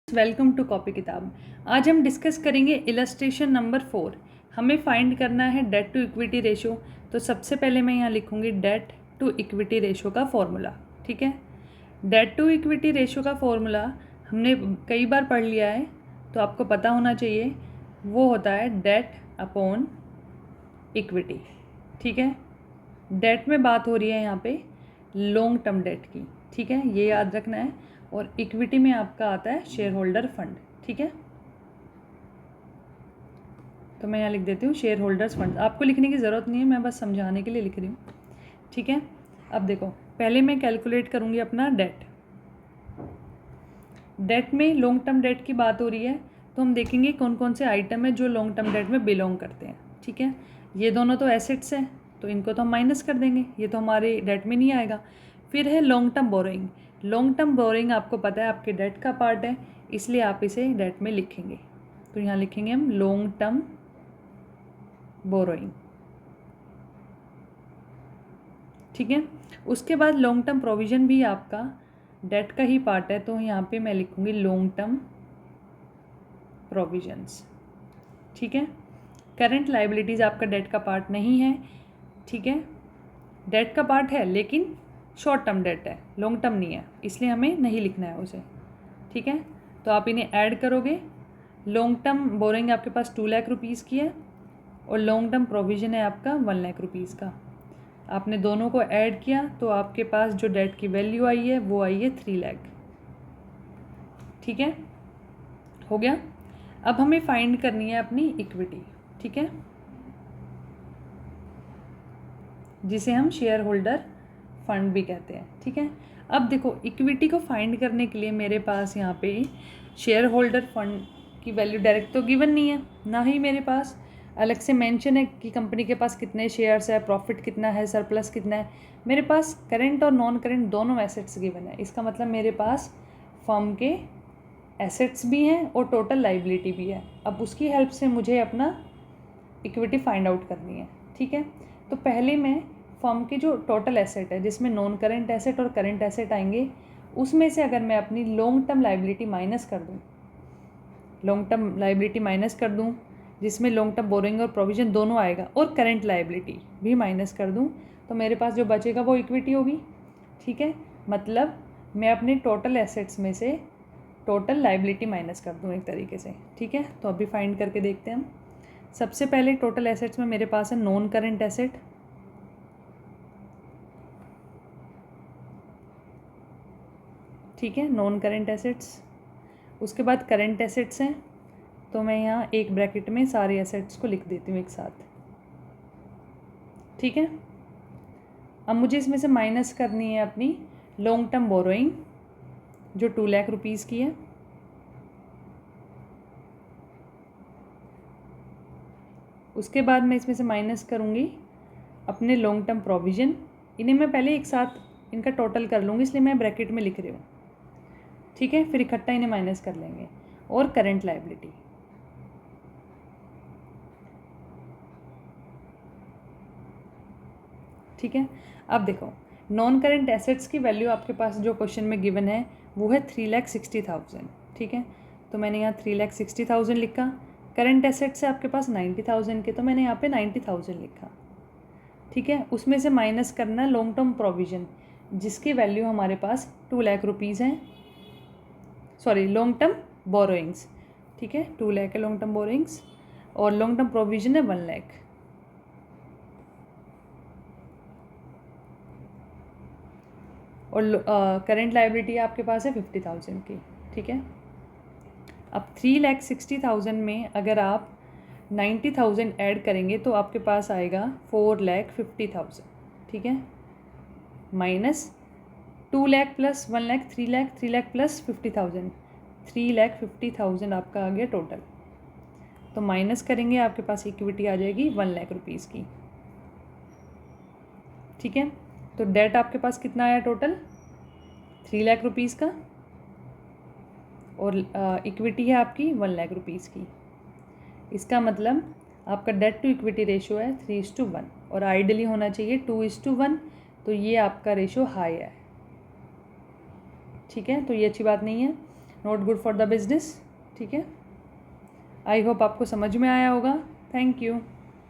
Welcome to copy किताब। आज हम डिस्कस करेंगे इलस्ट्रेशन नंबर 4। हमें फाइंड करना है डेट टू इक्विटी रेशो। तो सबसे पहले मैं यहाँ लिखूँगी डेट टू इक्विटी रेशो का फॉर्मूला। ठीक है, डेट टू इक्विटी रेशो का फॉर्मूला हमने कई बार पढ़ लिया है, तो आपको पता होना चाहिए। वो होता है डेट अपॉन इक्विटी। ठीक है, डेट में बात हो रही है यहाँ पे लॉन्ग टर्म डेट की। ठीक है, ये याद रखना है। और इक्विटी में आपका आता है शेयर होल्डर फंड। ठीक है, तो मैं यहाँ लिख देती हूँ शेयर होल्डर्स फंड। आपको लिखने की ज़रूरत नहीं है, मैं बस समझाने के लिए लिख रही हूँ। ठीक है, अब देखो, पहले मैं कैलकुलेट करूँगी अपना डेट। डेट में लॉन्ग टर्म डेट की बात हो रही है, तो हम देखेंगे कौन कौन से आइटम है जो लॉन्ग टर्म डेट में बिलोंग करते हैं। ठीक है, ये दोनों तो एसेट्स हैं, तो इनको तो हम माइनस कर देंगे, ये तो हमारे डेट में नहीं आएगा। फिर है long term borrowing. Long term borrowing आपको पता है आपके डेट का पार्ट है, इसलिए आप इसे डेट में लिखेंगे। तो यहाँ लिखेंगे हम लॉन्ग टर्म बोरोइंग। ठीक है, उसके बाद लॉन्ग टर्म प्रोविज़न भी आपका डेट का ही पार्ट है, तो यहाँ पे मैं लिखूँगी लॉन्ग टर्म प्रोविजंस। ठीक है, करंट लाइबिलिटीज़ आपका डेट का पार्ट नहीं है। ठीक है, डेट का पार्ट है लेकिन शॉर्ट टर्म डेट है, लॉन्ग टर्म नहीं है, इसलिए हमें नहीं लिखना है उसे। ठीक है, तो आप इन्हें ऐड करोगे। लॉन्ग टर्म बोरिंग आपके पास 2 लाख रुपीज़ की है और लॉन्ग टर्म प्रोविज़न है आपका 1 लाख रुपीज़ का। आपने दोनों को ऐड किया तो आपके पास जो डेट की वैल्यू आई है वो आई है 3 लाख। ठीक है, हो गया। अब हमें फाइंड करनी है अपनी इक्विटी। ठीक है, जिसे हम शेयर होल्डर फंड भी कहते हैं। ठीक है, अब देखो, इक्विटी को फाइंड करने के लिए मेरे पास यहाँ पे शेयर होल्डर फंड की वैल्यू डायरेक्ट तो गिवन नहीं है, ना ही मेरे पास अलग से मेंशन है कि कंपनी के पास कितने शेयर्स है, प्रॉफिट कितना है, सरप्लस कितना है। मेरे पास करेंट और नॉन करेंट दोनों एसेट्स गिवन है। इसका मतलब मेरे पास फर्म के एसेट्स भी हैं और टोटल लाइबिलिटी भी है। अब उसकी हेल्प से मुझे अपना इक्विटी फाइंड आउट करनी है। ठीक है, तो पहले मैं फर्म के जो टोटल एसेट है, जिसमें नॉन करेंट एसेट और करेंट एसेट आएंगे, उसमें से अगर मैं अपनी लॉन्ग टर्म लाइबिलिटी माइनस कर दूँ, लॉन्ग टर्म लाइबिलिटी माइनस कर दूँ, जिसमें लॉन्ग टर्म बोरिंग और प्रोविज़न दोनों आएगा, और करेंट लाइबिलिटी भी माइनस कर दूँ, तो मेरे पास जो बचेगा वो इक्विटी होगी। ठीक है, मतलब मैं अपने टोटल एसेट्स में से टोटल लाइबिलिटी माइनस कर दूँ एक तरीके से। ठीक है, तो अभी फाइंड करके देखते हैं हम। सबसे पहले टोटल एसेट्स में मेरे पास है नॉन करेंट एसेट। ठीक है, नॉन करेंट एसेट्स। उसके बाद करेंट एसेट्स हैं, तो मैं यहाँ एक ब्रैकेट में सारे एसेट्स को लिख देती हूँ एक साथ। ठीक है, अब मुझे इसमें से माइनस करनी है अपनी लॉन्ग टर्म बोरोइंग जो 2 लाख रुपीज़ की है। उसके बाद मैं इसमें से माइनस करूँगी अपने लॉन्ग टर्म प्रोविज़न। इन्हें मैं पहले एक साथ इनका टोटल कर लूँगी, इसलिए मैं ब्रैकेट में लिख रही हूँ। ठीक है, फिर इकट्ठा इन्हें माइनस कर लेंगे। और करंट लाइबिलिटी। ठीक है, अब देखो, नॉन करेंट एसेट्स की वैल्यू आपके पास जो क्वेश्चन में गिवन है वो है 3,60,000। ठीक है, तो मैंने यहाँ 3,60,000 लिखा। करंट एसेट्स है आपके पास 90,000 के, तो मैंने यहाँ पे 90,000 लिखा। ठीक है, उसमें से माइनस करना है लॉन्ग टर्म प्रोविज़न, जिसकी वैल्यू हमारे पास 2 लाख रुपीज़ है। Sorry, long term borrowings. ठीक है, 2 लाख है लॉन्ग टर्म बोरोइंग्स और लॉन्ग टर्म प्रोविज़न है 1 लाख। और करंट लाइबिलिटी आपके पास है 50,000 की। ठीक है, अब 3,60,000 में अगर आप 90,000 ऐड करेंगे तो आपके पास आएगा 4,50,000। ठीक है, minus 2 lakh plus 1 lakh 3 lakh, 3 lakh plus 50,000, 3,50,000 आपका आ गया टोटल। तो माइनस करेंगे, आपके पास इक्विटी आ जाएगी 1 लाख रुपीज़ की। ठीक है, तो डेट आपके पास कितना आया टोटल 3 लाख रुपीज़ का, और इक्विटी है आपकी 1 लाख रुपीज़ की। इसका मतलब आपका डेट टू इक्विटी रेशो है 3:1 और आइडियली होना चाहिए 2:1, तो ये आपका रेशो हाई है। ठीक है, तो ये अच्छी बात नहीं है। Not good for the business. ठीक है, आई होप आपको समझ में आया होगा। Thank you.